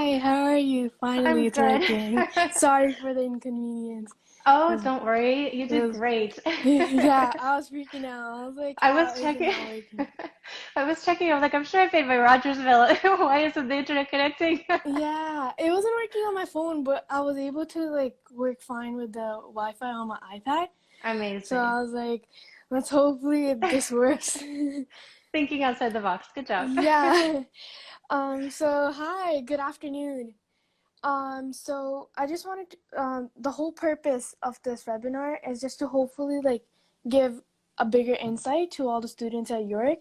Hi, how are you? Finally, I'm it's good. working. Sorry for the inconvenience. It Oh, was, don't worry. You it did was, great. yeah, I was freaking out. I was like, I how was is it checking. not working? I was checking. I'm like, I'm sure I paid my Rogers bill. Why isn't the internet connecting? Yeah, it wasn't working on my phone, but I was able to like work fine with the Wi-Fi on my iPad. So Amazing. I was like, let's hopefully this works. Thinking outside the box. Good job. Yeah. So hi, good afternoon. So I just wanted to, the whole purpose of this webinar is just to hopefully like give a bigger insight to all the students at York,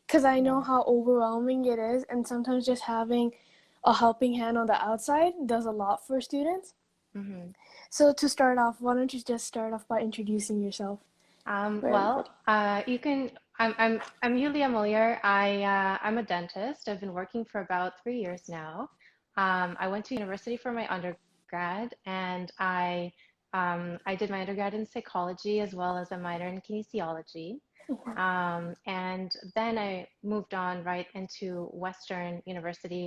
because I know Yeah. how overwhelming it is, and sometimes just having a helping hand on the outside does a lot for students. hmm So to start off, why don't you just start off by introducing yourself for everybody? You can. I'm Yulia Muller. I'm a dentist. I've been working for about 3 years now. I went to university for my undergrad, and I did my undergrad in psychology as well as a minor in kinesiology. And then I moved on right into Western University.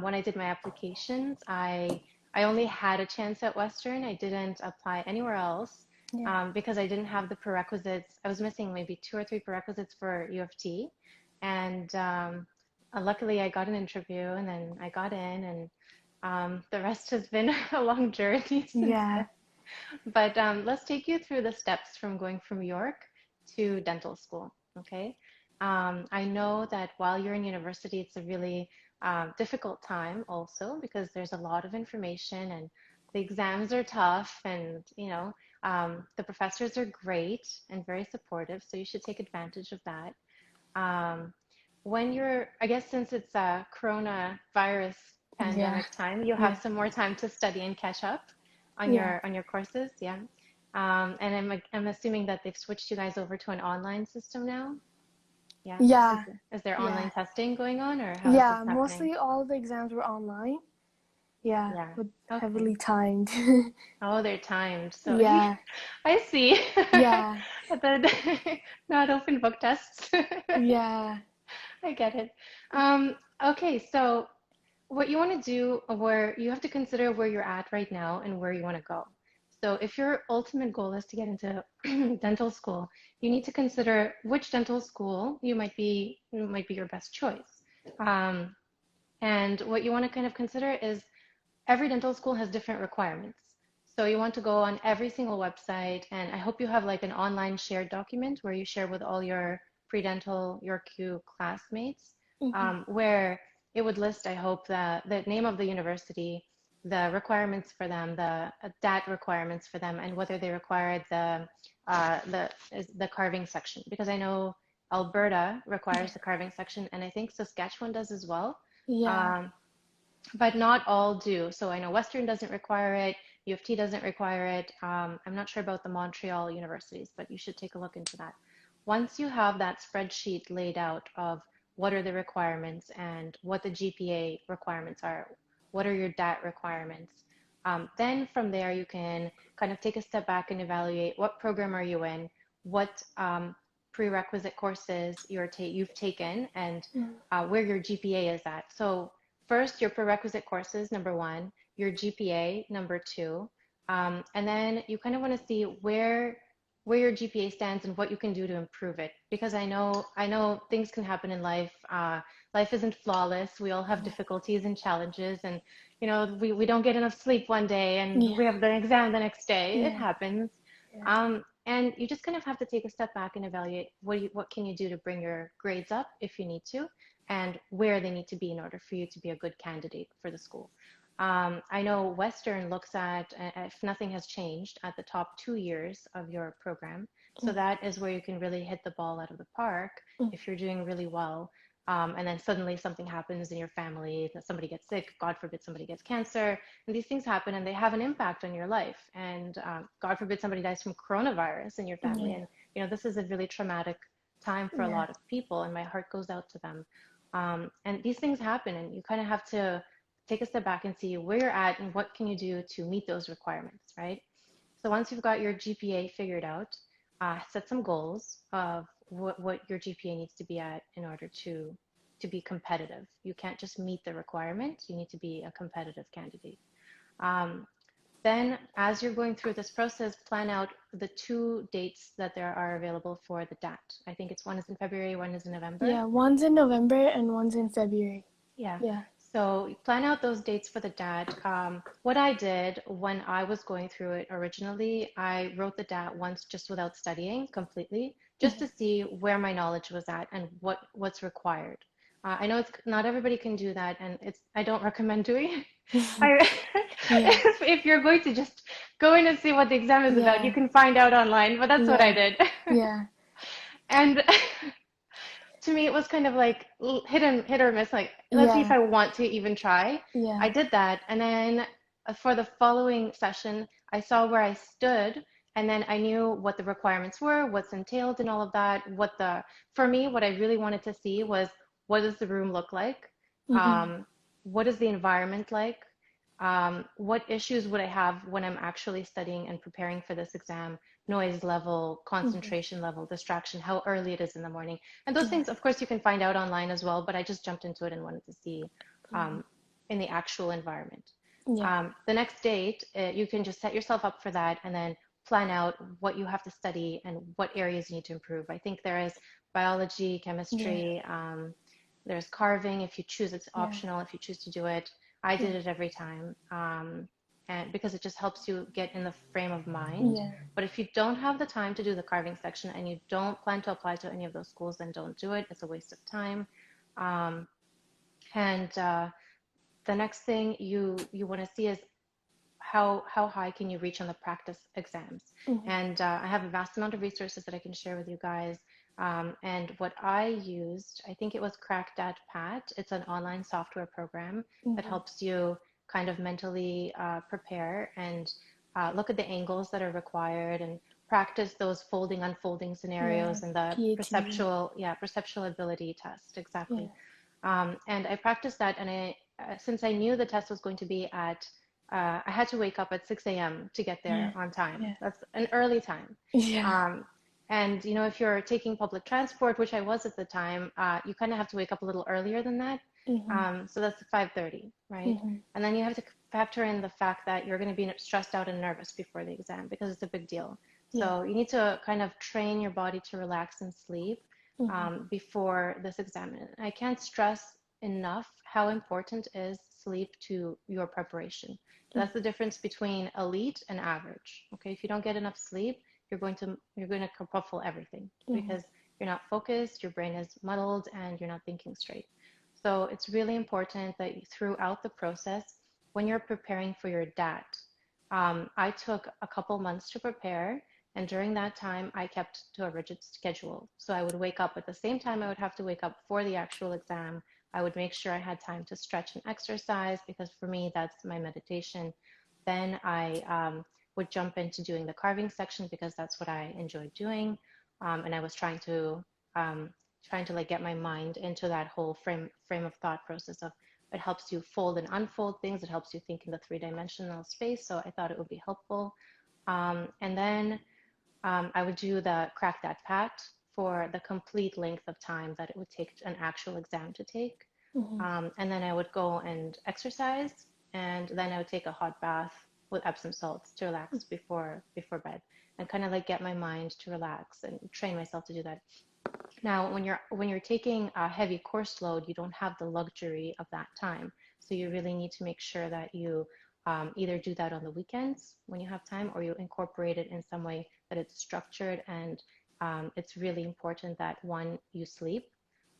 When I did my applications, I only had a chance at Western. I didn't apply anywhere else Yeah. because I didn't have the prerequisites. I was missing maybe two or three prerequisites for U of T. And luckily, I got an interview and then I got in, and the rest has been a long journey since Yeah. then. But let's take you through the steps from going from York to dental school, okay? I know that while you're in university, it's a really difficult time also because there's a lot of information and the exams are tough and, the professors are great and very supportive, so you should take advantage of that. Um, I guess since it's a coronavirus Yeah. pandemic time, you have Yeah. some more time to study and catch up on Yeah. your courses, yeah. And I'm assuming that they've switched you guys over to an online system now. Yeah. Yeah. Is there online Yeah. testing going on, or how is this Yeah. happening? Mostly all the exams were online. Yeah, Yeah. with Okay. heavily timed. Oh, they're timed. So Yeah, I see. yeah, The not open book tests. yeah, I get it. Okay, so what you want to do, where you have to consider where you're at right now and where you want to go. So if your ultimate goal is to get into dental school, you need to consider which dental school might be your best choice. Um, and what you want to kind of consider is every dental school has different requirements. So you want to go on every single website, and I hope you have like an online shared document where you share with all your pre-dental, your Q classmates, hmm where it would list, I hope, the name of the university, the requirements for them, the DAT requirements for them, and whether they require the carving section. Because I know Alberta requires the carving section, and I think Saskatchewan does as well. yeah, Um, but not all do. So I know Western doesn't require it, U of T doesn't require it. I'm not sure about the Montreal universities, but you should take a look into that. Once you have that spreadsheet laid out of what are the requirements and what the GPA requirements are, what are your DAT requirements, then from there you can kind of take a step back and evaluate what program are you in, what prerequisite courses you've taken, and mm, where your GPA is at. So first, your prerequisite courses, number one, your GPA, number two, and then you kind of want to see where your GPA stands and what you can do to improve it. Because I know things can happen in life. Life isn't flawless. We all have difficulties and challenges, and we don't get enough sleep one day, and yeah, we have the exam the next day. It yeah, happens. yeah, And you just kind of have to take a step back and evaluate what can you do to bring your grades up if you need to, and where they need to be in order for you to be a good candidate for the school. I know Western looks at, if nothing has changed, at the top 2 years of your program. So mm, that is where you can really hit the ball out of the park mm, if you're doing really well. And then suddenly something happens in your family, that somebody gets sick, God forbid somebody gets cancer, and these things happen and they have an impact on your life. And God forbid somebody dies from coronavirus in your family. yeah, And this is a really traumatic time for a yeah, lot of people, and my heart goes out to them. And these things happen, and you kind of have to take a step back and see where you're at and what can you do to meet those requirements, right? So once you've got your GPA figured out, set some goals of what your GPA needs to be at in order to to be competitive. You can't just meet the requirement. You need to be a competitive candidate. Um, then, as you're going through this process, plan out the 2 dates that there are available for the DAT. I think it's one is in February, one is in November. Yeah, one's in November and one's in February. Yeah. Yeah. So plan out those dates for the DAT. What I did when I was going through it originally, I wrote the DAT once just without studying completely, just to see where my knowledge was at and what's required. I know it's not everybody can do that, and I don't recommend doing it. I, Yeah. if you're going to just go in and see what the exam is about, you Yeah. can find out online, but that's what I Yeah. did. Yeah. And to me, it was kind of like hit or miss. Like, let's see if Yeah. I want to even try. I Yeah. did that, and then for the following session, I saw where I stood, and then I knew what the requirements were, what's entailed, and all of that. For me, what I really wanted to see was what does the room look like? Mm-hmm. What is the environment like? What issues would I have when I'm actually studying and preparing for this exam? Noise level, Mm-hmm. concentration level, distraction, how early it is in the morning. And those Yeah. things, of course, you can find out online as well, but I just jumped into it and wanted to see Mm-hmm. in the actual environment. Yeah. The next date, you can just set yourself up for that and then plan out what you have to study and what areas you need to improve. I think there is biology, Yeah. chemistry, there's carving if you choose, it's Yeah. optional if you choose to do it. I Yeah. did it every time. And because it just helps you get in the frame of mind. Yeah. But if you don't have the time to do the carving section and you don't plan to apply to any of those schools, then don't do it. It's a waste of time. Um, and the next thing you want to see is how high can you reach on the practice exams? Mm-hmm. And I have a vast amount of resources that I can share with you guys. And what I used, I think it was Crack.Pat. It's an online software program that Mm-hmm. helps you kind of mentally prepare and look at the angles that are required and practice those folding, unfolding Yeah. scenarios and the PAT. perceptual ability test. Yeah. Exactly. And I practiced that, and since I knew the test was going to be at I had to wake up at 6 a.m. to get there Yeah. on time. Yeah. That's an early time. Yeah. Um, and if you're taking public transport, which I was at the time, you kind of have to wake up a little earlier than that. Mm-hmm. So that's 5:30, right? Mm-hmm. And then you have to factor in the fact that you're going to be stressed out and nervous before the exam because it's a big deal. Yeah. So you need to kind of train your body to relax and sleep Mm-hmm. before this exam. And I can't stress enough how important is sleep to your preparation. That's the difference between elite and average. Okay, if you don't get enough sleep, you're going to kerfuffle everything Mm-hmm. because you're not focused, your brain is muddled, and you're not thinking straight. So it's really important that throughout the process, when you're preparing for your DAT, I took a couple months to prepare, and during that time, I kept to a rigid schedule. So I would wake up at the same time I would have to wake up for the actual exam. I would make sure I had time to stretch and exercise because for me, that's my meditation. Then I would jump into doing the carving section because that's what I enjoyed doing. And I was trying to like get my mind into that whole frame of thought process of it helps you fold and unfold things. It helps you think in the three-dimensional space. So I thought it would be helpful. And then I would do the Crack.Pat for the complete length of time that it would take an actual exam to take. Mm-hmm. And then I would go and exercise, and then I would take a hot bath with Epsom salts to relax before bed, and kind of like get my mind to relax and train myself to do that. Now, when you're taking a heavy course load, you don't have the luxury of that time. So you really need to make sure that you either do that on the weekends when you have time, or you incorporate it in some way that it's structured. And it's really important that one, you sleep.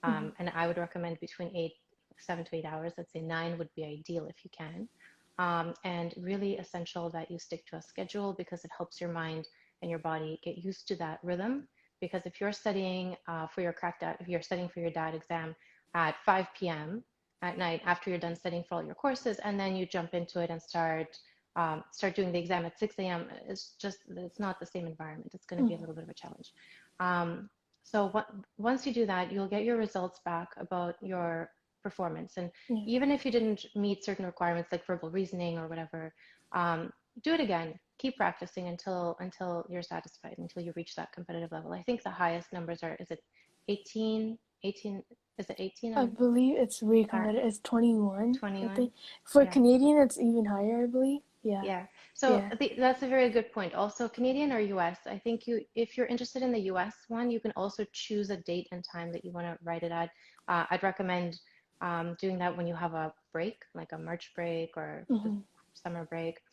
Mm-hmm. And I would recommend between 7 to 8 hours. I'd say 9 would be ideal if you can. And really essential that you stick to a schedule because it helps your mind and your body get used to that rhythm, because if you're studying for your if you're studying for your DAT exam at 5 p.m. at night after you're done studying for all your courses, and then you jump into it and start doing the exam at 6 a.m., it's not the same environment. It's going to be a little bit of a challenge. So once you do that, you'll get your results back about your performance. And Yeah. even if you didn't meet certain requirements like verbal reasoning or whatever, do it again. Keep practicing until you're satisfied, until you reach that competitive level. I think the highest numbers is it 18 Is it 18 I on believe it's way that? competitive. It's 21, I 21? think. For Yeah. Canadian, it's even higher, I believe. Yeah. Yeah. So Yeah. that's a very good point. Also, Canadian or US, I think if you're interested in the US one, you can also choose a date and time that you want to write it at. I'd recommend doing that when you have a break, like a March break or the Hmm. summer break.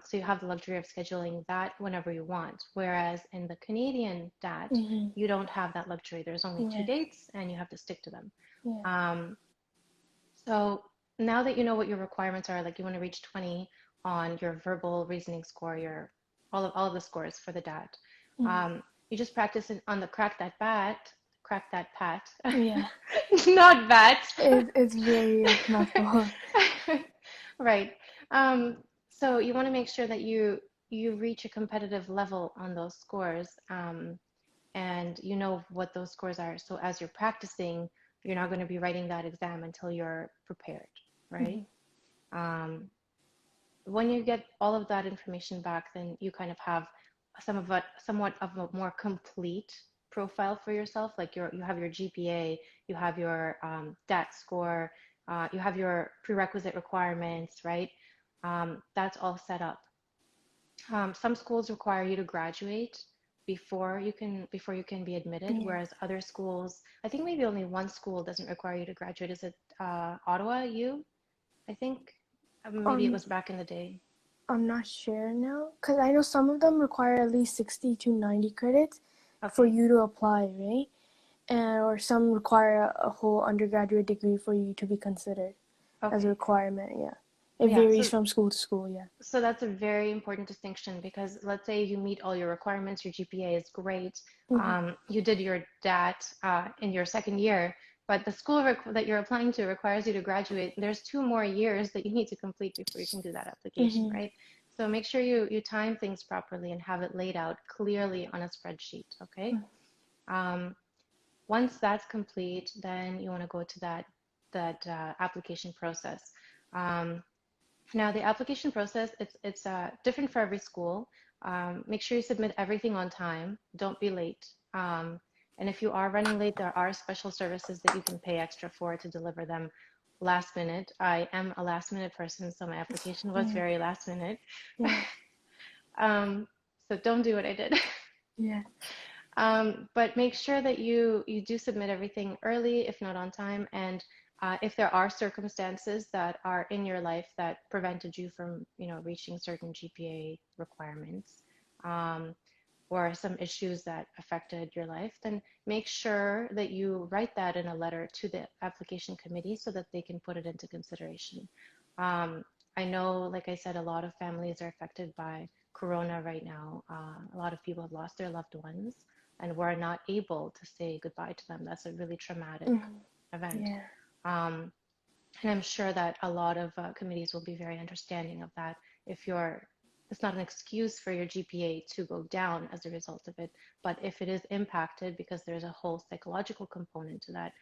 So you have the luxury of scheduling that whenever you want. Whereas in the Canadian DAT, Hmm. you don't have that luxury. There's only two Yeah. dates and you have to stick to them. Yeah. Um, so now that you know what your requirements are, like you want to reach 20 on your verbal reasoning score, your all of the scores for the DAT. Hmm. You just practice it on the crack that pat, Yeah. not bat. It's very mouthful. Right. So you want to make sure that you reach a competitive level on those scores, and you know what those scores are. So as you're practicing, you're not going to be writing that exam until you're prepared, right? Hmm. Um, when you get all of that information back, then you kind of have somewhat of a more complete profile for yourself. Like you have your GPA, you have your DAT score, you have your prerequisite requirements, right? That's all set up. Some schools require you to graduate before you can be admitted, Yeah. whereas other schools, I think maybe only one school doesn't require you to graduate. Is it Ottawa U? I think maybe it Um, was back in the day. I'm not sure now because I know some of them require at least 60 to 90 credits for Okay. you to apply, right? And or some require a whole undergraduate degree for you to be considered as a Okay. requirement. Yeah, it Yeah. varies So from school to school. Yeah. so that's a very important distinction because let's say you meet all your requirements, your GPA is great, Hmm. you did your DAT in your second year, but the school that you're applying to requires you to graduate. There's 2 more years that you need to complete before you can do that application, Hmm. right? So make sure you time things properly and have it laid out clearly on a spreadsheet, okay? Um, Once that's complete, then you want to go to that application process. Um, Now, the application process, it's different for every school. Make sure you submit everything on time. Don't be late. And if you are running late, there are special services that you can pay extra for to deliver them last minute. I am a last minute person, so my application was Yeah. very last minute. Yeah. So don't do what I did. Yeah. But make sure that you do submit everything early, if not on time. And if there are circumstances that are in your life that prevented you from, reaching certain GPA requirements, um, or some issues that affected your life, then make sure that you write that in a letter to the application committee so that they can put it into consideration. Um, I know, like I said, a lot of families are affected by Corona right now. A lot of people have lost their loved ones and we're not able to say goodbye to them. That's a really traumatic Hmm. event. Yeah. Um, and I'm sure that a lot of committees will be very understanding of that. If you're, it's not an excuse for your GPA to go down as a result of it, but if it is impacted because there's a whole psychological component to that,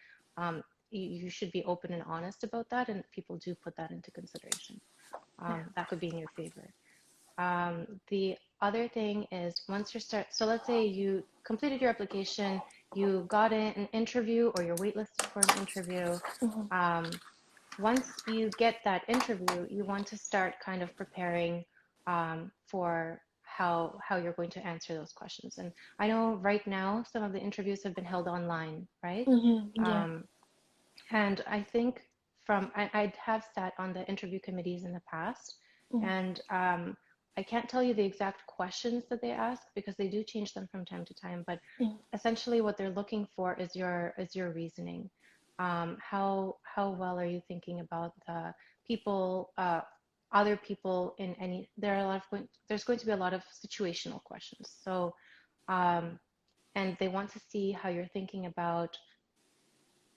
you should be open and honest about that, and people do put that into consideration. Yeah. That could be in your favor. The other thing is once you start, so let's say you completed your application, you got an interview or you're waitlisted for an interview. Hmm. Um, Once you get that interview, you want to start kind of preparing for how you're going to answer those questions. And I know right now some of the interviews have been held online, right? Hmm. Yeah. Um, and I think I have sat on the interview committees in the past, Hmm. and I can't tell you the exact questions that they ask because they do change them from time to time. But essentially, what they're looking for is your reasoning. How well are you thinking about the people, other people in any? There's going to be a lot of situational questions. So, um, and they want to see how you're thinking about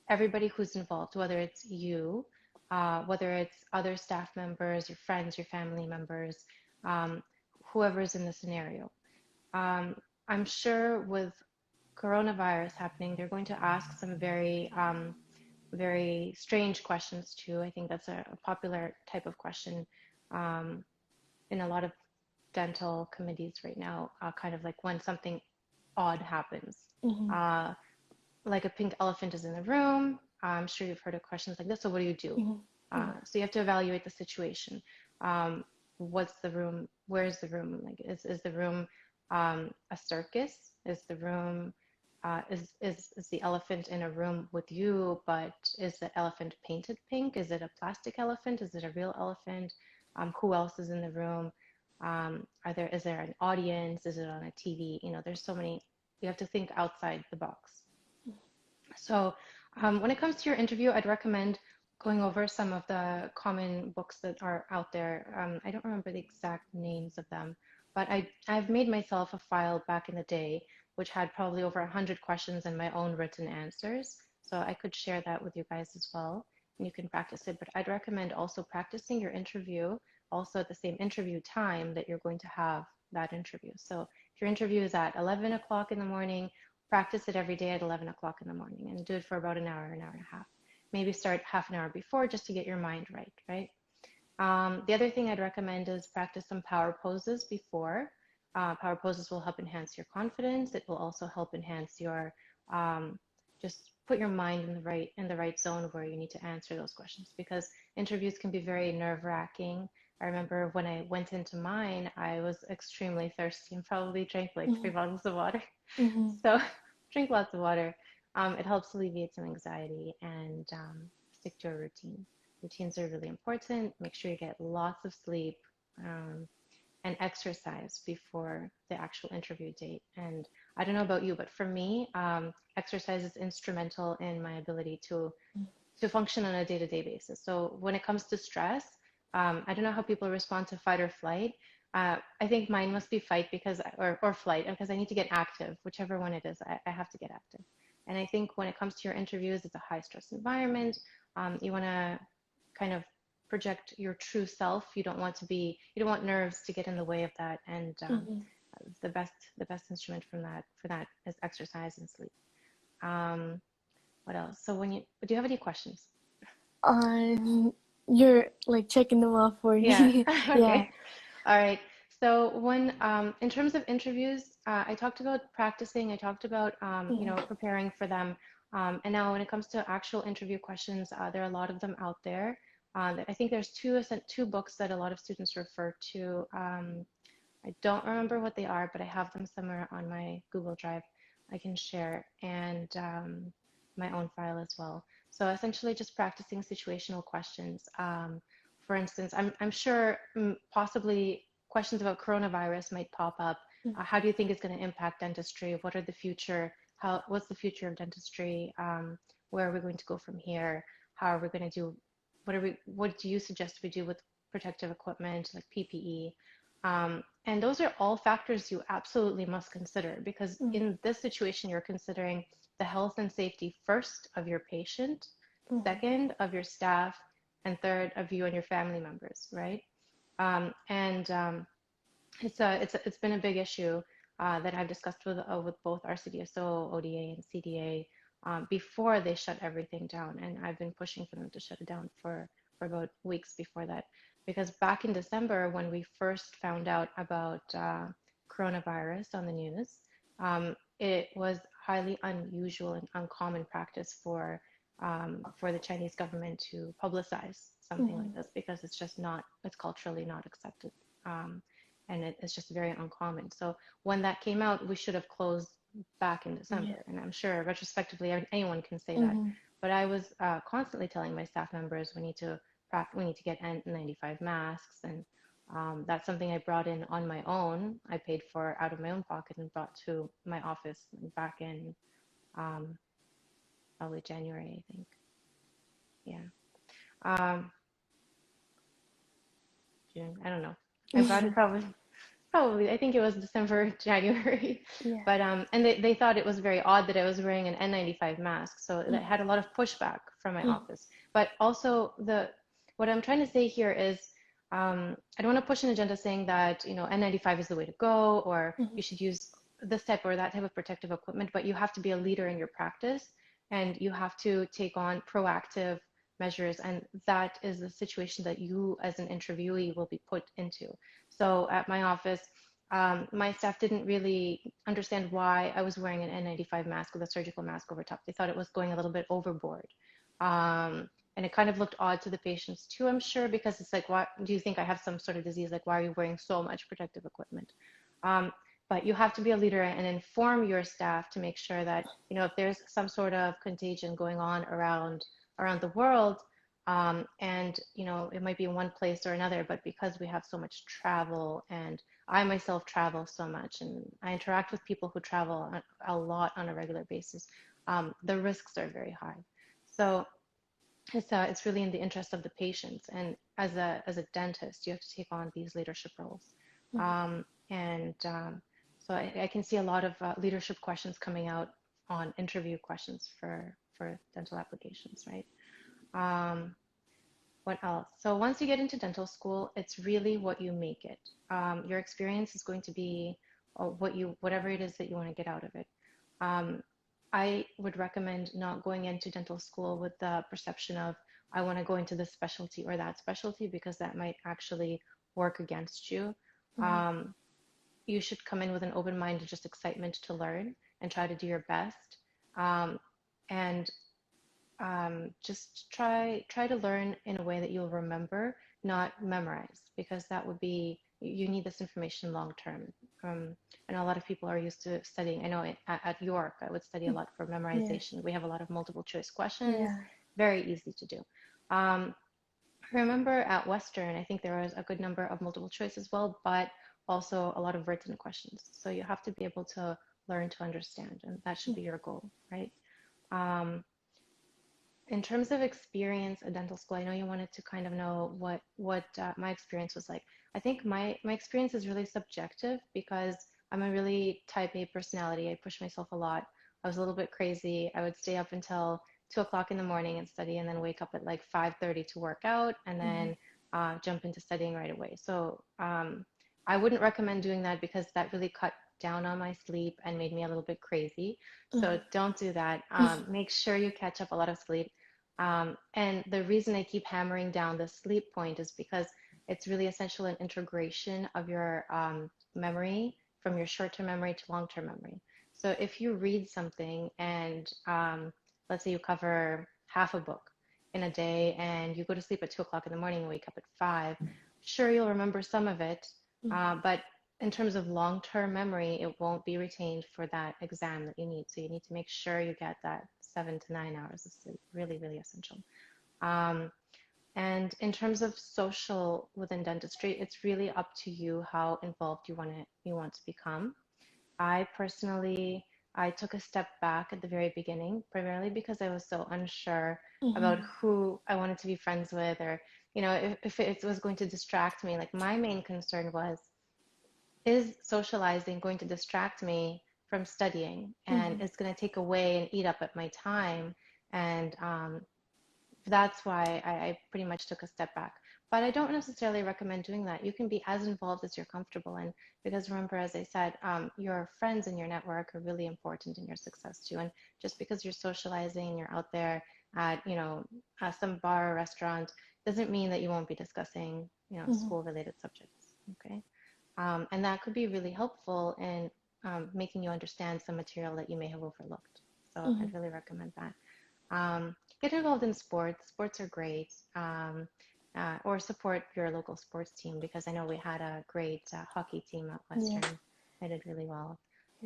everybody who's involved, whether it's you, whether it's other staff members, your friends, your family members, um, whoever's in the scenario. Um, I'm sure with coronavirus happening, they're going to ask some very strange questions too. I think that's a popular type of question um, in a lot of dental committees right now, kind of like when something odd happens. Hmm. Uh, like a pink elephant is in the room. I'm sure you've heard of questions like this. So what do you do? Mhm. Mhm. So you have to evaluate the situation. What's the room? Where's the room? Like, is the room a circus? Is the room is the elephant in a room with you? But is the elephant painted pink? Is it a plastic elephant? Is it a real elephant? Who else is in the room? Is there an audience? Is it on a TV? You know, there's so many. You have to think outside the box. So when it comes to your interview, I'd recommend going over some of the common books that are out there. I don't remember the exact names of them, but I've made myself a file back in the day, which had probably over 100 questions and my own written answers. So I could share that with you guys as well, and you can practice it. But I'd recommend also practicing your interview also at the same interview time that you're going to have that interview. So if your interview is at 11 o'clock in the morning, practice it every day at 11 o'clock in the morning and do it for about an hour and a half. Maybe start half an hour before just to get your mind right, right? The other thing I'd recommend is practice some power poses before. Power poses will help enhance your confidence. It will also help enhance your just put your mind in the right zone where you need to answer those questions because interviews can be very nerve-wracking. I remember when I went into mine, I was extremely thirsty and probably drank like 3 bottles of water. Mhm. So drink lots of water. It helps alleviate some anxiety and stick to a routine. Routines are really important. Make sure you get lots of sleep um, and exercise before the actual interview date. And I don't know about you, but for me, exercise is instrumental in my ability to function on a day-to-day basis. So when it comes to stress, I don't know how people respond to fight or flight. I think mine must be fight because, or flight, because I need to get active, whichever one it is, I have to get active. And I think when it comes to your interviews, it's a high stress environment. You want to kind of project your true self. You don't want nerves to get in the way of that. And Mhm. the best instrument for that is exercise and sleep. Um, what else? So do you have any questions? You're like checking them off for Yeah. me. Yeah. Okay. All right. So in terms of interviews, I talked about practicing. I talked about, Mhm. preparing for them. And now when it comes to actual interview questions, there are a lot of them out there. I think there's two books that a lot of students refer to. I don't remember what they are, but I have them somewhere on my Google Drive I can share and my own file as well. So essentially just practicing situational questions. For instance, I'm sure possibly questions about coronavirus might pop up. How do you think it's going to impact dentistry? What's the future of dentistry? Where are we going to go from here? How are we going to do, what do you suggest we do with protective equipment like PPE? And those are all factors you absolutely must consider because Mhm. in this situation, you're considering the health and safety first of your patient, Mhm. second of your staff, and third of you and your family members, right? And it's been a big issue that I've discussed with both our CDSO, ODA, and CDA before they shut everything down, and I've been pushing for them to shut it down for about weeks before that, because back in December when we first found out about coronavirus on the news, it was highly unusual and uncommon practice for the Chinese government to publicize something like Mhm. this because it's culturally not accepted. Um, and it's just very uncommon. So when that came out, we should have closed back in Yeah. December. And I'm sure retrospectively, anyone can say that. Mhm. But I was constantly telling my staff members we need to get N95 masks, and that's something I brought in on my own. I paid for out of my own pocket and brought to my office back in um, probably January, I think. Yeah. Um, June. I don't know. I brought it probably, I think it was December, January. Yeah. But and they thought it was very odd that I was wearing an N95 mask. So that Mhm. had a lot of pushback from my Mhm. office. But also what I'm trying to say here is I don't want to push an agenda saying that, N95 is the way to go or Mhm. you should use this type or that type of protective equipment, but you have to be a leader in your practice and you have to take on proactive measures. And that is the situation that you as an interviewee will be put into. So at my office, my staff didn't really understand why I was wearing an N95 mask with a surgical mask over top. They thought it was going a little bit overboard. And it kind of looked odd to the patients too, I'm sure, because it's like, why do you think I have some sort of disease? Like, why are you wearing so much protective equipment? Um, but you have to be a leader and inform your staff to make sure that, if there's some sort of contagion going on around the world, and it might be in one place or another, but because we have so much travel, and I myself travel so much, and I interact with people who travel a lot on a regular basis, the risks are very high. So it's really in the interest of the patients. And as a dentist, you have to take on these leadership roles. And so I can see a lot of leadership questions coming out on interview questions for dental applications, right? Um, what else? So once you get into dental school, it's really what you make it. Your experience is going to be whatever it is that you want to get out of it. Um, I would recommend not going into dental school with the perception of, I want to go into this specialty or that specialty, because that might actually work against you. Mm-hmm. Um, you should come in with an open mind and just excitement to learn and try to do your best. Um, and just try to learn in a way that you'll remember, not memorize, because that would be, you need this information long term. I know a lot of people are used to studying. I know at York, I would study a lot for Yeah. memorization. We have a lot of multiple choice questions, Yeah. very easy to do. Um, I remember at Western, I think there was a good number of multiple choice as well, but also a lot of written questions. So you have to be able to learn to understand, and that should be your goal, right? Um, in terms of experience at dental school, I know you wanted to kind of know what my experience was like. I think my experience is really subjective because I'm a really type A personality. I push myself a lot. I was a little bit crazy. I would stay up until 2 o'clock in the morning and study, and then wake up at like 5:30 to work out, and Mm-hmm. then jump into studying right away. So I wouldn't recommend doing that because that really cut down on my sleep and made me a little bit crazy. So don't do that. Make sure you catch up a lot of sleep. And the reason I keep hammering down the sleep point is because it's really essential in integration of your memory from your short-term memory to long-term memory. So if you read something and let's say you cover half a book in a day and you go to sleep at 2 o'clock in the morning and wake up at 5, sure, you'll remember some of it, but in terms of long-term memory, it won't be retained for that exam that you need. So you need to make sure you get that 7 to 9 hours of sleep. Really, really essential. Um, and in terms of social within dentistry, it's really up to you how involved you want to become. I personally, I took a step back at the very beginning, primarily because I was so unsure about Mm-hmm. who I wanted to be friends with, or if it was going to distract me. Like, my main concern was, is socializing going to distract me from studying, and Mm-hmm. it's going to take away and eat up at my time? And that's why I pretty much took a step back. But I don't necessarily recommend doing that. You can be as involved as you're comfortable in, because remember, as I said, your friends and your network are really important in your success too. And just because you're socializing and you're out there at, some bar or restaurant, doesn't mean that you won't be discussing, Mm-hmm. school-related subjects. Okay. And that could be really helpful in making you understand some material that you may have overlooked. So Mm-hmm. I'd really recommend that. Get involved in sports. Sports are great. Or support your local sports team, because I know we had a great hockey team at Yeah. Western. I did really well.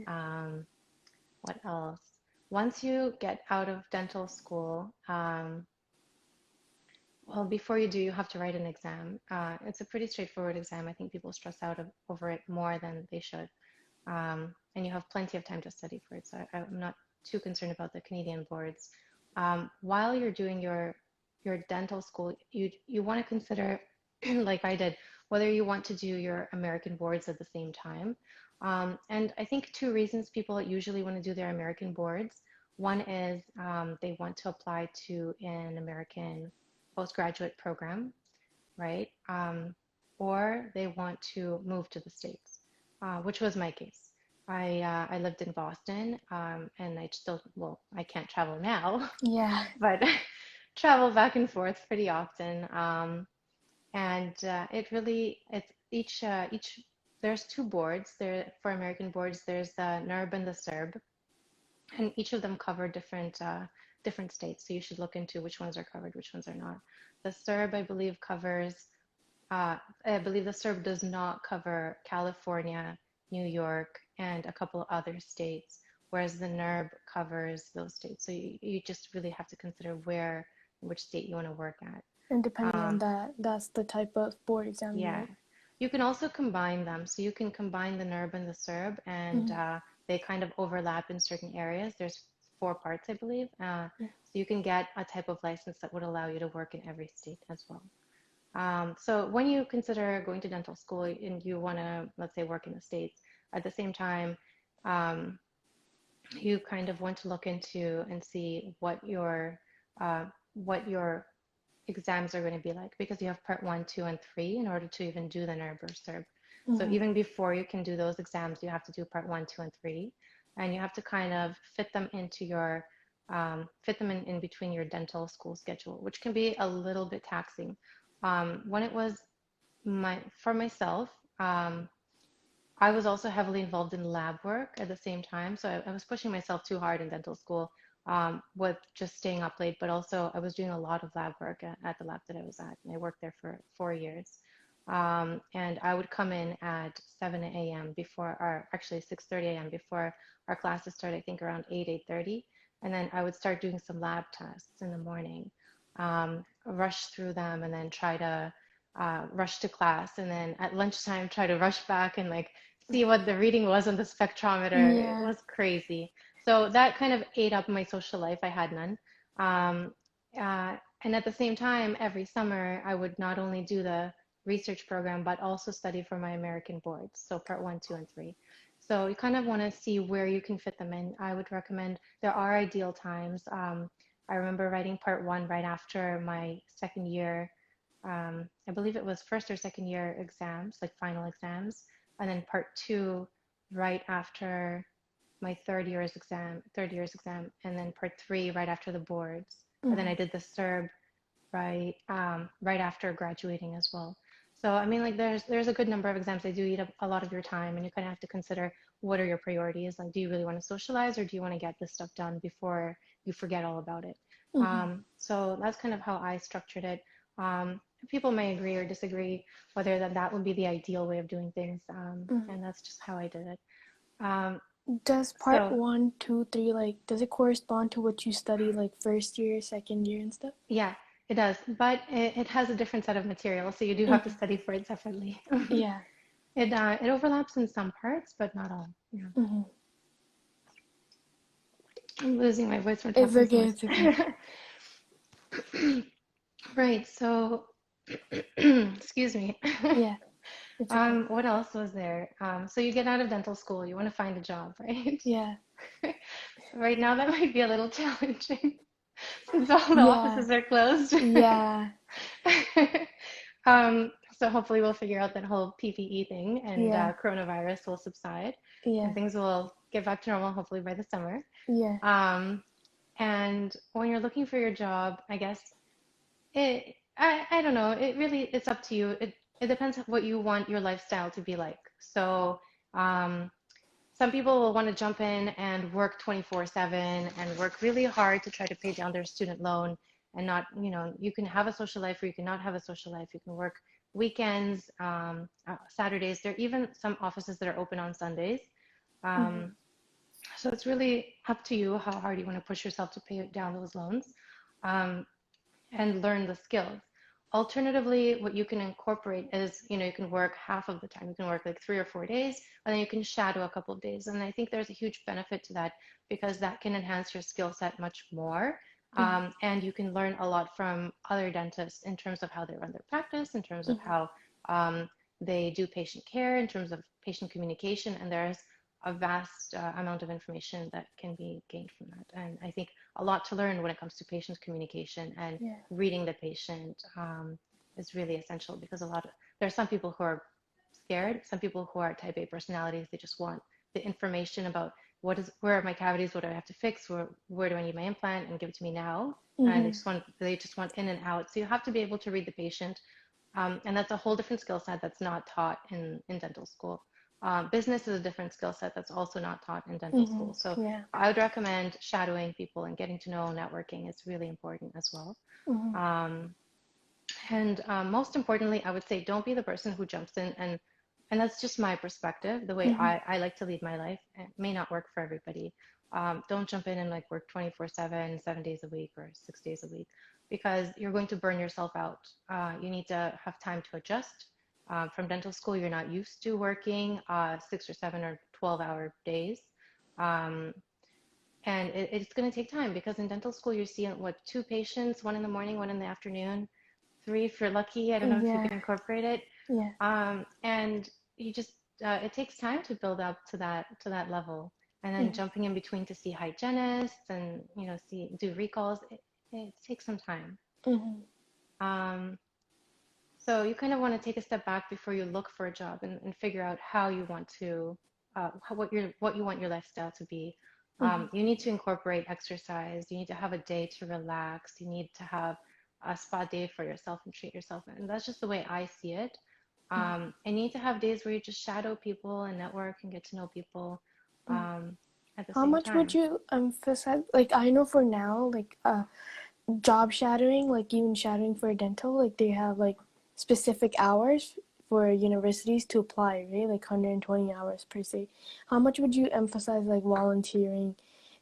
Um, what else? Once you get out of dental school, well, before you do, you have to write an exam. It's a pretty straightforward exam. I think people stress out over it more than they should. And you have plenty of time to study for it. So I'm not too concerned about the Canadian boards. While you're doing your dental school, you want to consider, like I did, whether you want to do your American boards at the same time. And I think two reasons people usually want to do their American boards. One is they want to apply to an American postgraduate program, right? Or they want to move to the States, which was my case. I lived in Boston, and I still, well, I can't travel now, Yeah. but travel back and forth pretty often. And it really, it's each there's two boards there for American boards. There's the NERB and the CERB, and each of them cover different states. So you should look into which ones are covered, which ones are not. The CERB, I believe, covers. I believe the CERB does not cover California, New York, and a couple of other states, whereas the NERB covers those states. So you just really have to consider which state you want to work at. And depending on that, that's the type of board exam you Yeah. write. You can also combine them. So you can combine the NERB and the CERB, and they kind of overlap in certain areas. There's four parts, I believe. So you can get a type of license that would allow you to work in every state as well. So when you consider going to dental school and you want to, let's say, work in the States, at the same time, you kind of want to look into and see what your exams are going to be like, because you have part 1, 2, and 3 in order to even do the NERB or CERB. So even before you can do those exams, you have to do part 1, 2, and 3, and you have to kind of fit them into your fit them in between your dental school schedule, which can be a little bit taxing. When it was for myself, I was also heavily involved in lab work at the same time. So I was pushing myself too hard in dental school with just staying up late, but also I was doing a lot of lab work at the lab that I was at. And I worked there for 4 years. And I would come in at 7 a.m. before, or actually 6:30 a.m. before our classes started, I think around 8, 8:30. And then I would start doing some lab tests in the morning, rush through them, and then try to rush to class. And then at lunchtime, try to rush back and like see what the reading was on the spectrometer. It Yeah. was crazy. So that kind of ate up my social life. I had none. Um, and at the same time, every summer, I would not only do the research program, but also study for my American boards. So part 1, 2, and 3. So you kind of want to see where you can fit them in. I would recommend there are ideal times. I remember writing part 1 right after my second year. I believe it was first or second year exams, like final exams, and then part 2 right after my third year's exam, and then part 3 right after the boards. And then I did the CERB right after graduating as well. So I mean, like there's a good number of exams. They do eat up a lot of your time, and you kind of have to consider what are your priorities. Like, do you really want to socialize, or do you want to get this stuff done before you forget all about it? So that's kind of how I structured it. People may agree or disagree whether that would be the ideal way of doing things, and that's just how I did it. Does part So 1, 2, 3, like, does it correspond to what you study, like, first year, second year, and stuff? yeah, it does, but it has a different set of material, so you do have to study for it separately. Yeah. It overlaps in some parts, but not all. Yeah. I'm losing my voice from It's talking so okay, much. it's okay. Right, so excuse me. Yeah, it's okay. What else was there? So you get out of dental school, you want to find a job, right? Yeah. Right now, that might be a little challenging since all the Yeah. offices are closed. Yeah. So hopefully we'll figure out that whole PPE thing, and Yeah. coronavirus will subside and Yeah. things will get back to normal hopefully by the summer. Yeah. And when you're looking for your job, I guess I don't know. It's up to you. It depends what you want your lifestyle to be like. So um, some people will want to jump in and work 24/7 and work really hard to try to pay down their student loan, and not, you can have a social life or you cannot have a social life. You can work weekends, Saturdays. There are even some offices that are open on Sundays. So it's really up to you how hard you want to push yourself to pay down those loans. Um, and learn the skills. Alternatively, what you can incorporate is, you can work half of the time. You can work like 3 or 4 days, and then you can shadow a couple of days. And I think there's a huge benefit to that, because that can enhance your skill set much more. And you can learn a lot from other dentists in terms of how they run their practice, in terms of how they do patient care, in terms of patient communication. And there's a vast amount of information that can be gained from that. And I think a lot to learn when it comes to patient communication, and Yeah. reading the patient is really essential, because there are some people who are scared, some people who are type A personalities. They just want the information about where are my cavities, what do I have to fix, where do I need my implant, and give it to me now. And they just want in and out. So you have to be able to read the patient, And that's a whole different skill set that's not taught in dental school. Business is a different skill set that's also not taught in dental Mm-hmm. school. So Yeah. I would recommend shadowing people and getting to know networking is really important as well. Mm-hmm. Um, and most importantly, I would say don't be the person who jumps in and that's just my perspective, the way Mm-hmm. I like to lead my life. It may not work for everybody. Don't jump in and like work 24/7, 7 days a week or 6 days a week, because you're going to burn yourself out. You need to have time to adjust. From dental school, you're not used to working 6 or 7 or 12-hour days. Um, and it's going to take time because in dental school, you're seeing what, two patients, one in the morning, one in the afternoon, three if you're lucky. I don't know if you Yeah. can incorporate it. Yeah. And you just it takes time to build up to that level, and then Mm-hmm. jumping in between to see hygienists and see do recalls. It takes some time. Mm-hmm. Um, so you kind of want to take a step back before you look for a job and figure out how you want to what you want your lifestyle to be. Mm-hmm. You need to incorporate exercise. You need to have a day to relax. You need to have a spa day for yourself and treat yourself. And that's just the way I see it. I need to have days where you just shadow people and network and get to know people Mm-hmm. at the How same much would time. you emphasize? Like, I know for now, like, job shadowing, like even shadowing for dental, like they have like specific hours for universities to apply, right? Like 120 hours per se. How much would you emphasize like volunteering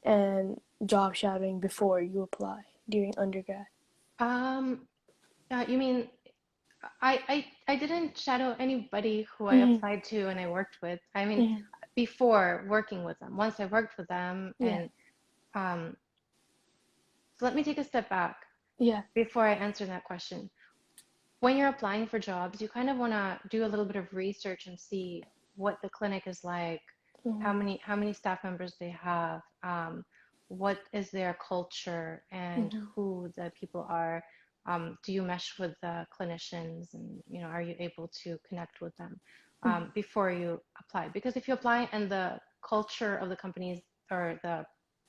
and job shadowing before you apply during undergrad? Um, you mean I didn't shadow anybody who I Mm-hmm. applied to and I worked with. I mean, Mm-hmm. before working with them. Once I worked with them, Yeah. and um, so let me take a step back Yeah. before I answer that question. When you're applying for jobs, you kind of want to do a little bit of research and see what the clinic is like, Mm-hmm. how many staff members they have, what is their culture, and Mm-hmm. who the people are. Do you mesh with the clinicians, and are you able to connect with them before you apply? Because if you apply and the culture of the companies or the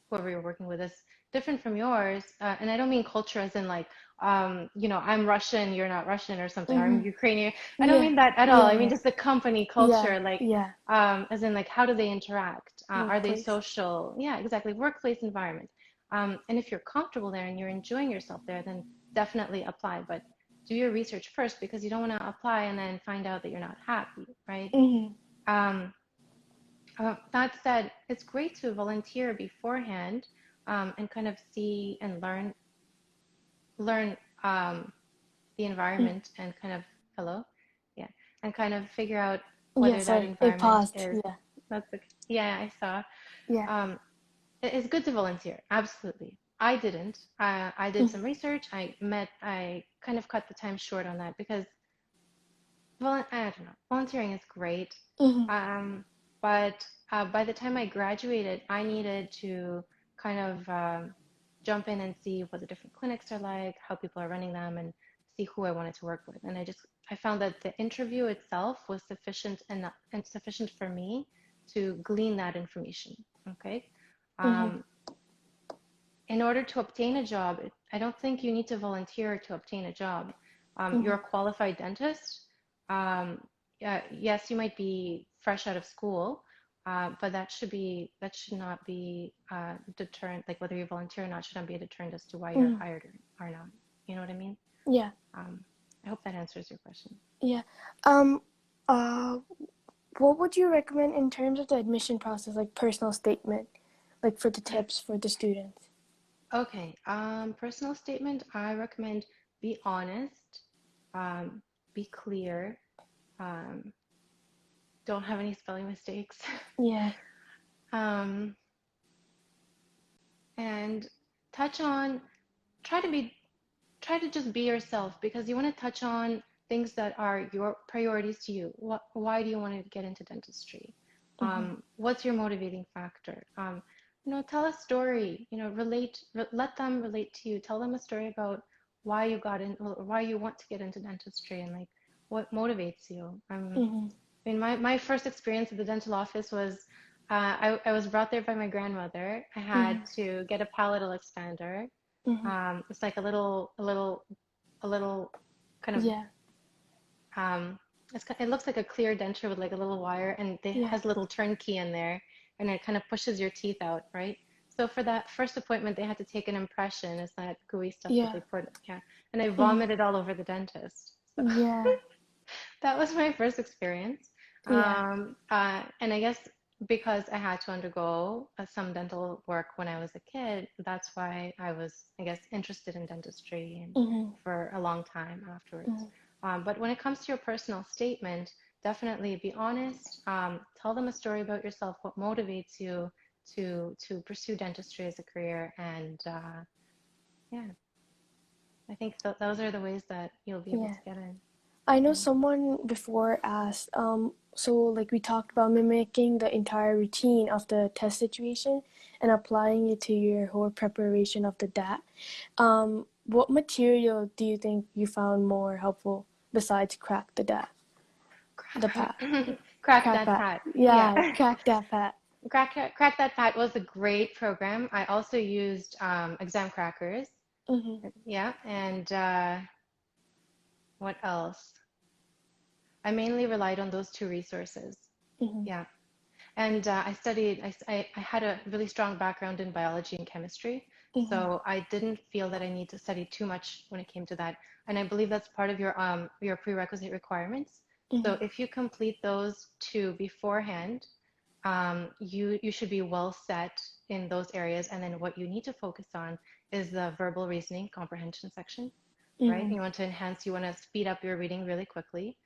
whoever you're working with is different from yours, and I don't mean culture as in like I'm Russian, you're not Russian or something, or Mm-hmm. I'm Ukrainian. I don't Yeah. mean that at all. Yeah. I mean Yeah. just the company Yeah. culture, like, Yeah. as in like, how do they interact? Are they Workplace. social? Yeah, exactly. Workplace environment. And if you're comfortable there and you're enjoying yourself there, then definitely apply. But do your research first because you don't want to apply and then find out that you're not happy, right? Mm-hmm. Um, that said, it's great to volunteer beforehand and kind of see and learn the environment and kind of hello, yeah, and kind of figure out Yeah. whether that Sorry, it environment paused. is Yeah. that's the yeah I saw. Yeah. Um, it's good to volunteer, absolutely. I didn't. I did some research. I kind of cut the time short on that because I don't know. Volunteering is great, Mm-hmm. um, but by the time I graduated, I needed to kind of jump in and see what the different clinics are like, how people are running them, and see who I wanted to work with. And I found that the interview itself was sufficient and sufficient for me to glean that information. Okay. Mm-hmm. Um, in order to obtain a job, I don't think you need to volunteer to obtain a job. You're Mm-hmm. a qualified dentist. Um, yes, you might be fresh out of school, but that should not be deterrent. Like whether you volunteer or not should not be a deterrent as to why you're Mm-hmm. hired or not. You know what I mean? Yeah. Um, I hope that answers your question. Yeah. Um, uh, what would you recommend in terms of the admission process, like personal statement, like for the tips for the students? Okay. Personal statement. I recommend be honest, um, be clear. Um, don't have any spelling mistakes. Yeah. um, and touch on, try to be, try to just be yourself because you want to touch on things that are your priorities to you. Why do you want to get into dentistry? Mm-hmm. What's your motivating factor? Tell a story, let them relate to you. Tell them a story about why you got in, or why you want to get into dentistry and like what motivates you. Mm-hmm. I mean, my first experience at the dental office was I was brought there by my grandmother. I had Mm-hmm. to get a palatal expander. Mm-hmm. It's like a little kind of Yeah. um, it looks like a clear denture with like a little wire, and it Yeah. has a little turnkey in there, and it kind of pushes your teeth out, right? So for that first appointment, they had to take an impression. It's that gooey stuff that Yeah. they put, yeah. And I Hmm. vomited all over the dentist. So Yeah. that was my first experience. Yeah. And I guess because I had to undergo some dental work when I was a kid, that's why I was, I guess, interested in dentistry and Hmm. for a long time afterwards. Hmm. But when it comes to your personal statement, definitely be honest. Tell them a story about yourself, what motivates you to pursue dentistry as a career, and yeah, I think those are the ways that you'll be able Yeah. to get in. I know Yeah. someone before asked, so like we talked about mimicking the entire routine of the test situation and applying it to your whole preparation of the DAT. What material do you think you found more helpful besides crack the DAT, the Crack, pat, crack crack that pat? pat. Yeah, Yeah. crack that pat. Crack That Pat was a great program. I also used exam crackers. Mhm. Yeah. And what else? I mainly relied on those two resources. Mhm. Yeah. And I had a really strong background in biology and chemistry. Mhm. So I didn't feel that I need to study too much when it came to that. And I believe that's part of your prerequisite requirements. So Mhm. if you complete those two beforehand, you should be well set in those areas. And then what you need to focus on is the verbal reasoning comprehension section, right? Mhm. You want to speed up your reading really quickly.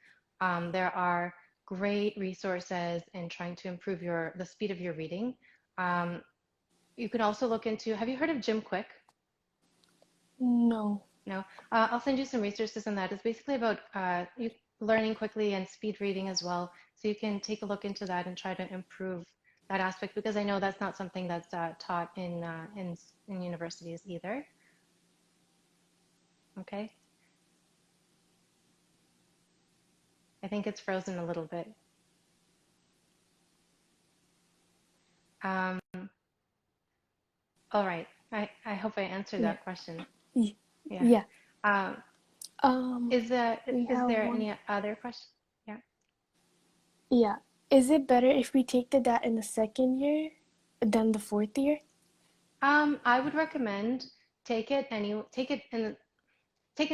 There are great resources in trying to improve the speed of your reading. Um, you can also look into, have you heard of Jim Quick? No. No. I'll send you some resources on that. It's basically about learning quickly and speed reading as well. So you can take a look into that and try to improve that aspect because I know that's not something that's taught in universities either. Okay. I think it's frozen a little bit. Um, all right. I hope I answered Yeah. that question. Y- Yeah. Yeah. Um, We is have there one. any other question? Yeah. Yeah. Is it better if we take the DAT in the second year than the fourth year? I would recommend take it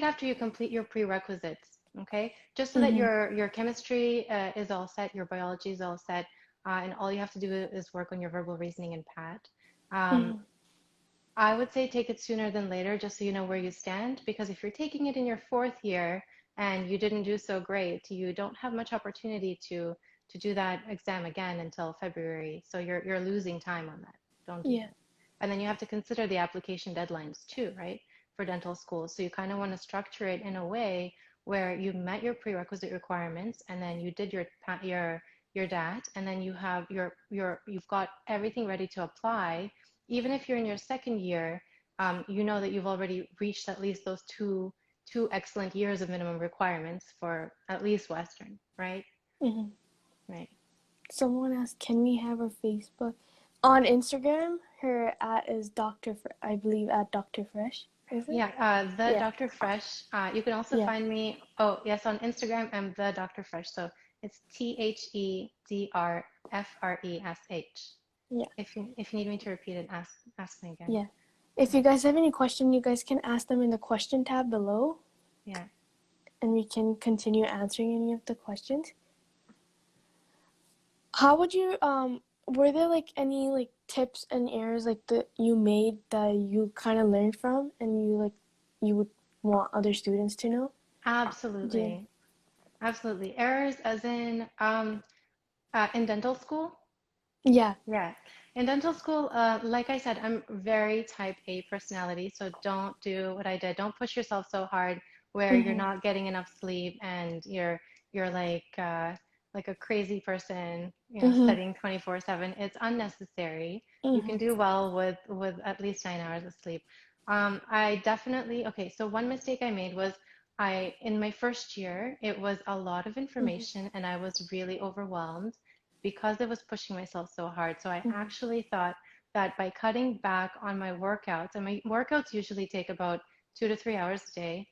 after you complete your prerequisites, okay? Just so that Mhm. your chemistry is all set, your biology is all set, and all you have to do is work on your verbal reasoning and PAT. Um, Mhm. I would say take it sooner than later, just so you know where you stand, because if you're taking it in your fourth year and you didn't do so great, you don't have much opportunity to do that exam again until February. So you're losing time on that. Don't do Yeah. that. And then you have to consider the application deadlines too, right? For dental school. So you kind of want to structure it in a way where you met your prerequisite requirements and then you did your DAT and then you've got everything ready to apply. Even if you're in your second year, you know that you've already reached at least those two excellent years of minimum requirements for at least Western, right? Mhm. Right. Someone asked, can we have her Facebook? On Instagram, her at is I believe at Dr. Fresh. Is it? Yeah, the Yeah. Dr. Fresh. You can also Yeah. find me. Oh, yes, on Instagram, I'm the Dr. Fresh. So it's THEDRFRESH. Yeah. If you need me to repeat it, ask me again. Yeah. If Yeah, you guys have any question, you guys can ask them in the question tab below, yeah. and we can continue answering any of the questions. How would you were there like any like tips and errors like that you made that you kind of learned from and you would want other students to know? Yeah. Absolutely, absolutely. Errors, as in dental school. Yeah. Yeah. In dental school, like I said, I'm very type A personality, so don't do what I did. Don't push yourself so hard where you're Mhm. not getting enough sleep and you're like a crazy person, Mhm. studying 24/7. It's unnecessary. You can Mhm. do well with at least 9 hours of sleep. I definitely, okay, so one mistake I made was in my first year, it was a lot of Mhm. information and I was really overwhelmed because I was pushing myself so hard. So I Mhm. actually thought that by cutting back on my workouts, and my workouts usually take about 2 to 3 hours a day,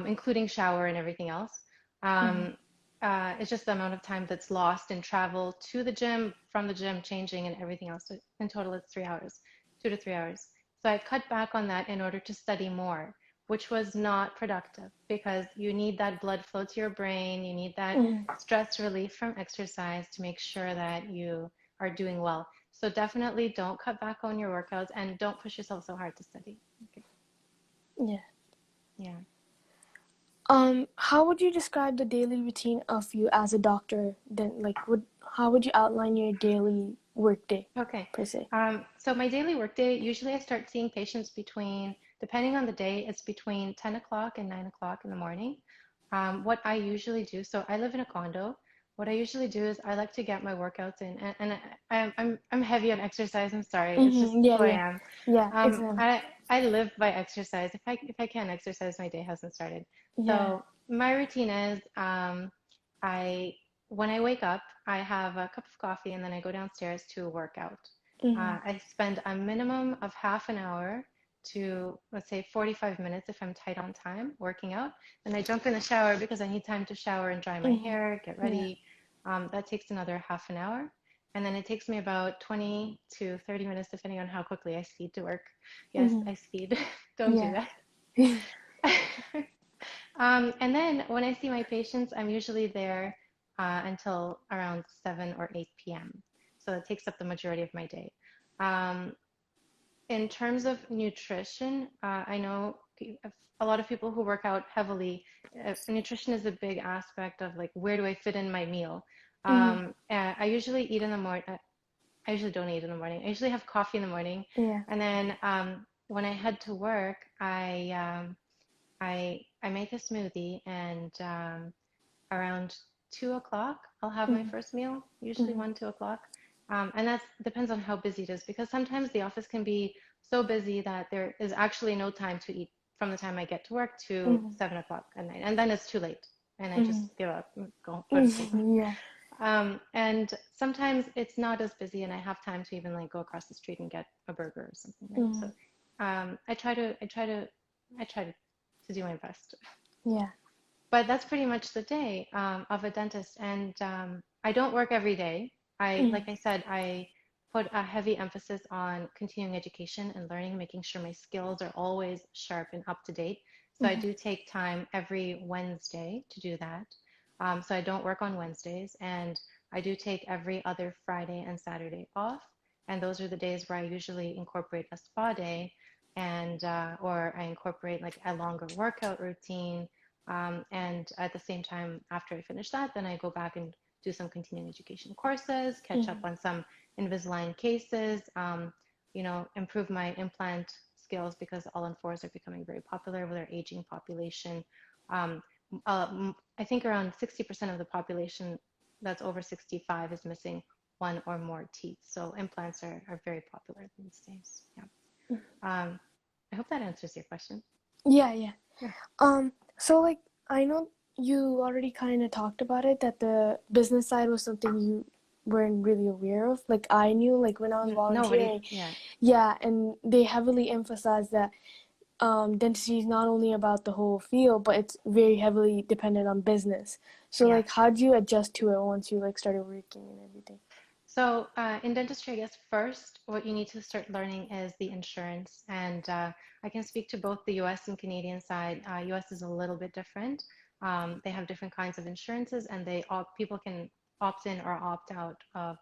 including shower and everything else. Mhm. Um, it's just the amount of time that's lost in travel to the gym, from the gym, changing, and everything else. So in total, it's 3 hours, 2 to 3 hours. So I cut back on that in order to study more, which was not productive because you need that blood flow to your brain. You need that Mhm. stress relief from exercise to make sure that you are doing well. So definitely don't cut back on your workouts and don't push yourself so hard to study. Okay. Yeah. Yeah. How would you describe the daily routine of you as a doctor? Then, like, how would you outline your daily workday Okay. per se? So my daily workday, usually I start seeing patients between, depending on the day, it's between 10 o'clock and 9 o'clock in the morning. What I usually do, so I live in a condo. What I usually do is I like to get my workouts in, I'm heavy on exercise. I'm sorry, it's just Mm-hmm. Yeah, who I yeah, am. yeah. It's Um, I I live by exercise. If I can't exercise, my day hasn't started. yeah. So my routine is I when I wake up, I have a cup of coffee and then I go downstairs to work out. Mm-hmm. I spend a minimum of half an hour to, let's say, 45 minutes if I'm tight on time working out. Then I jump in the shower because I need time to shower and dry my Mm-hmm. hair, get Yeah. ready. That takes another half an hour. And then it takes me about 20 to 30 minutes, depending on how quickly I speed to work. Yes, Mm-hmm. I speed. Don't do Yeah. that. And then when I see my patients, I'm usually there until around 7 or 8 p.m. So that takes up the majority of my day. Um, in terms of nutrition, I know a lot of people who work out heavily, nutrition is a big aspect of like, where do I fit in my meal? Mm-hmm. I usually eat in the morning. I usually don't eat in the morning. I usually have coffee in the morning. Yeah. And then when I head to work, I make a smoothie, and around 2 o'clock I'll have my Mm-hmm. first meal, usually Mm-hmm. 1, 2 o'clock. And that depends on how busy it is because sometimes the office can be so busy that there is actually no time to eat from the time I get to work to Mm-hmm. 7 o'clock at night, and then it's too late, and I Mm-hmm. just give up, and go to sleep. Yeah. And sometimes it's not as busy, and I have time to even like go across the street and get a burger or something, right? So Mm-hmm. I try to do my best. Yeah. But that's pretty much the day of a dentist. And I don't work every day. Mm-hmm. Like I said, I put a heavy emphasis on continuing education and learning, making sure my skills are always sharp and up to date. So I Mm-hmm. do take time every Wednesday to do that. So I don't work on Wednesdays, and I do take every other Friday and Saturday off. And those are the days where I usually incorporate a spa day, and or I incorporate like a longer workout routine, and at the same time, after I finish that, then I go back and do some continuing education courses, catch up Mm-hmm. on some Invisalign cases, improve my implant skills because all-on-fours are becoming very popular with our aging population. Um, I think around 60% of the population that's over 65 is missing one or more teeth. So implants are very popular these days. Yeah. Um, I hope that answers your question. Yeah, yeah. Yeah. So like I know you already kind of talked about it that the business side was something you weren't really aware of. Like I knew like when I was Nobody, volunteering, yeah. yeah, and they heavily emphasized that dentistry is not only about the whole field, but it's very heavily dependent on business. So Yeah. like how'd you adjust to it once you like started working and everything? So in dentistry, I guess first what you need to start learning is the insurance. And I can speak to both the US and Canadian side. US is a little bit different. They have different kinds of insurances, and people can opt in or opt out of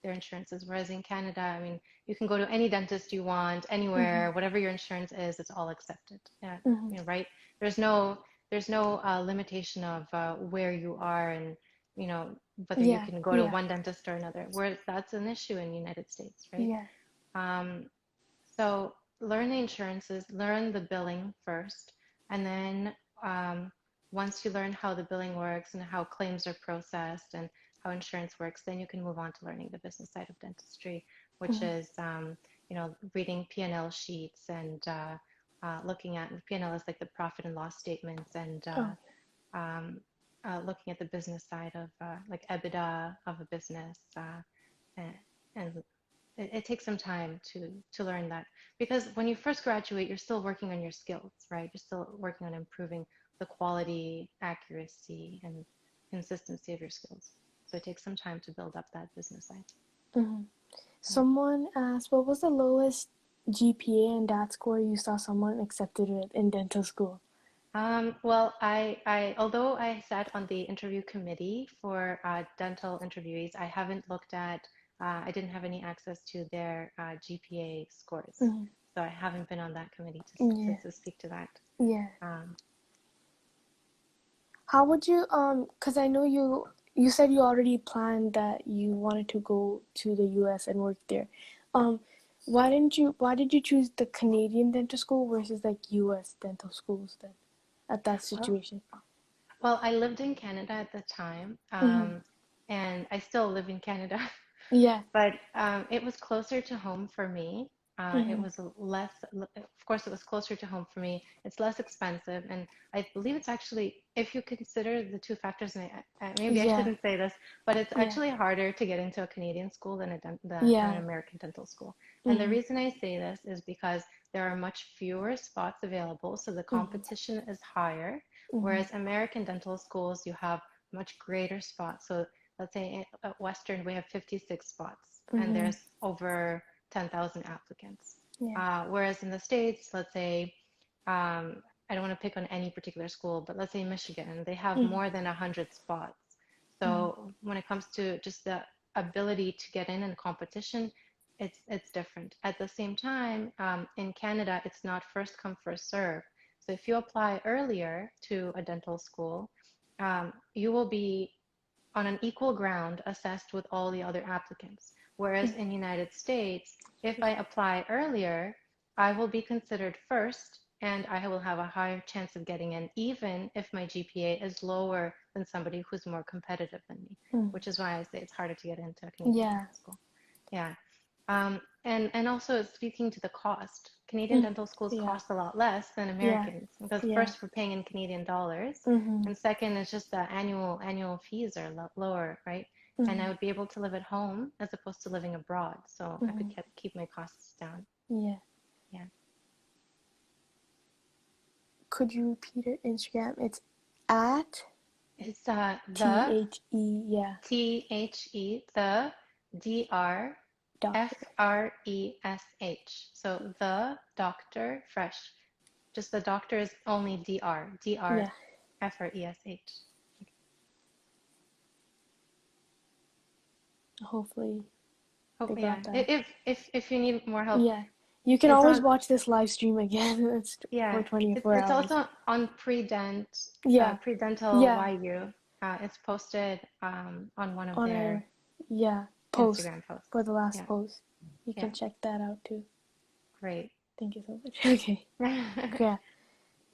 their insurances. Whereas in Canada, I mean, you can go to any dentist you want, Mm-hmm. anywhere, whatever your insurance is, it's all accepted. Yeah, Mm-hmm. right? There's no limitation of where you are, and you know whether you Yeah, can go to yeah, one dentist or another, whereas that's an issue in the United States, right? yeah. Um, so learn the insurances, learn the billing first, and then once you learn how the billing works and how claims are processed and how insurance works, then you can move on to learning the business side of dentistry, which Mm-hmm. is reading P&L sheets and looking at P&L is like the profit and loss statements, and Oh, um, looking at the business side of like EBITDA of a business, and, and it takes some time to learn that because when you first graduate, you're still working on your skills, right? You're still working on improving the quality, accuracy, and consistency of your skills. So it takes some time to build up that business side. Mm-hmm. Yeah. Someone asked, what was the lowest GPA and DAT score you saw someone accepted with in dental school? Well, although I sat on the interview committee for dental interviewees, I haven't looked at, I didn't have any access to their GPA scores. Mm-hmm. So I haven't been on that committee Yeah, to speak to that. yeah. Um, How would you, because I know you said you already planned that you wanted to go to the US and work there. Um, why did you choose the Canadian dental school versus like US dental schools then at that well, situation? well, I lived in Canada at the time, Mm-hmm. and I still live in Canada. Yeah. But it was closer to home for me. It Mm-hmm. was less, of course, it was closer to home for me. It's less expensive. And I believe it's actually, if you consider the two factors, and maybe I Yeah. shouldn't say this, but it's Yeah. actually harder to get into a Canadian school than than an Yeah. American dental school. And the Mm-hmm. reason I say this is because there are much fewer spots available, so the Mm-hmm. competition is higher. Mm-hmm. Whereas American dental schools, you have much greater spots. So let's say at Western, we have 56 spots and Mm-hmm. there's over 10,000 applicants. Yeah. Whereas in the States, let's say, I don't want to pick on any particular school, but let's say Michigan, they have Mm-hmm. more than 100 spots. Mm-hmm. So when it comes to just the ability to get in competition, it's different. At the same time, in Canada, it's not first come, first serve. So if you apply earlier to a dental school, you will be on an equal ground assessed with all the other applicants. Whereas in the United States, if I apply earlier, I will be considered first and I will have a higher chance of getting in, even if my GPA is lower than somebody who's more competitive than me, Mm-hmm. which is why I say it's harder to get into a Canadian Yeah. dental school. Yeah. And also speaking to the cost, Canadian Mm-hmm. dental schools Yeah. cost a lot less than Yeah. Americans because Yeah. first we're paying in Canadian dollars, Mm-hmm. and second is just the annual fees are lower, right? And I Mm-hmm. would be able to live at home as opposed to living abroad, so I could Mm-hmm. keep my costs down. Yeah. Yeah. Could you repeat it? Instagram. It's at It's the THE. Yeah. the DR Doctor. FRESH. So the Doctor Fresh. Just the doctor is only Yeah. FRESH. Hopefully Oh they yeah. got that. If you need more help, Yeah. You can it's always on. watch this live stream again. It's for Yeah, 24 it's hours. also on Yeah. Predental Yeah. YU. It's posted on one of On their our, yeah, post Instagram posts. for the last Yeah, post. You yeah, can check that out too. great. Thank you so much. Okay. Yeah.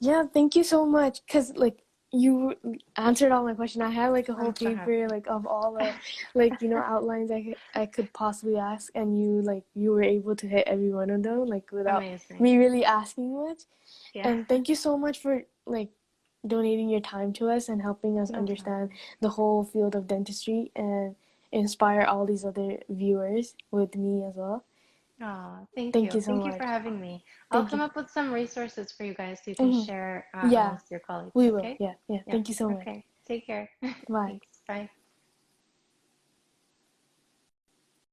Yeah, thank you so much. Cause like you answered all my questions. I had like a whole I'm so paper happy. like of all the like outlines I could possibly ask, and you were able to hit every one of them like without Amazing. me really asking much. Yeah, And thank you so much for like donating your time to us and helping us no understand problem. the whole field of dentistry and inspire all these other viewers with me as well. Oh, thank Thank you. you so Thank you much. for having me. I'll Thank come you. up with some resources for you guys so you can Hmm. share Yeah, amongst your colleagues, we will. okay? Yeah, yeah. Yeah, Thank you so much. okay. Take care. Bye. Thanks. Bye.